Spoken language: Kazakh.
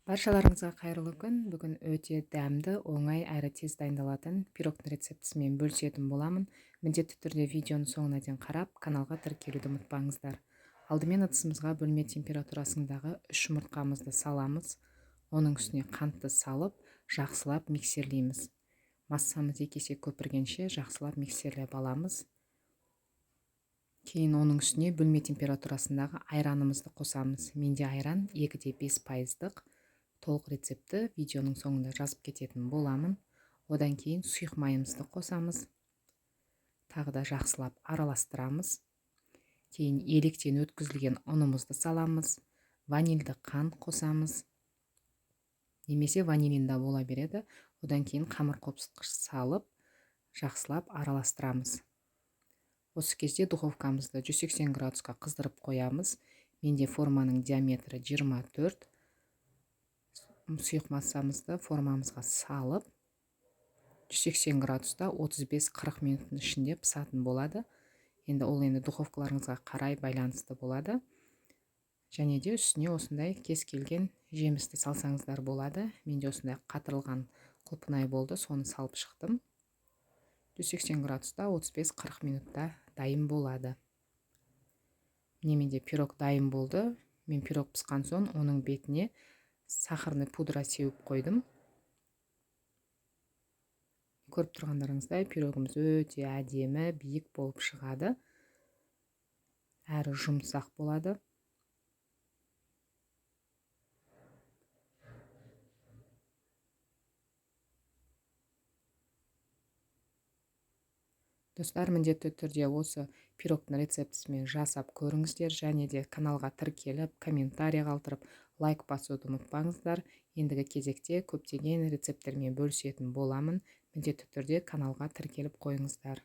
Баршаларыңызға қайырлы күн. Бүгін өте дәмді, оңай әрі тез дайындалатын пирогтың рецептісімен бөлісетін боламын. Міндетті түрде видеоны соңына дейін қарап, каналға тіркелуді ұмытпаңыздар. Алдымен ыдысымызға бөлме температурасындағы 3 жұмыртқамызды саламыз. Оның үстіне қантты салып, жақсылап миксерлейміз. Массамыз 2 есе көпіргенше жақсылап миксерлеп аламыз. Кейін оның үстіне бөлме температурасындағы айранымызды қосамыз. Менде айран 2,5%. Толық рецепті видеоның соңында жазып кететін боламын. Одан кейін сұйық майымызды қосамыз. Тағы да жақсылап араластырамыз. Кейін електен өткізілген ұнымызды саламыз. Ванильді қант қосамыз. Немесе ванилинда бола береді. Одан кейін қамыр қопсытқыш салып, жақсылап араластырамыз. Осы кезде духовкамызды 180 градусқа қыздырып қоямыз. Менде форманың диаметрі 24. Сұйық массамызды формамызға салып, 180 градуста 35-40 минуттың ішінде пысатын болады. Енді ол духовкаларыңызға қарай байланысты болады. Және де үстіне осындай кез келген жемісті салсаңыздар болады. Менде осындай қатырылған құлпынай болды, соны салып шықтым. 180 градуста 35-40 минутта дайын болады. Менде пирог дайын болды. Мен пирог пысқан соң оның бетіне сахарный пудра сеуіп қойдым. Көріп тұрғандарыңыздай пирогымыз өте әдемі, биік болып шығады. Әрі жұмсақ болады. Достар, міндетті түрде осы пирогтың рецептісімен жасап көріңіздер, және де каналға тіркеліп, комментарий қалдырып, лайк басуды ұмытпаңыздар. Ендігі кезекте көптеген рецепттермен бөлісетін боламын. Міндетті түрде каналға тіркеліп қойыңыздар.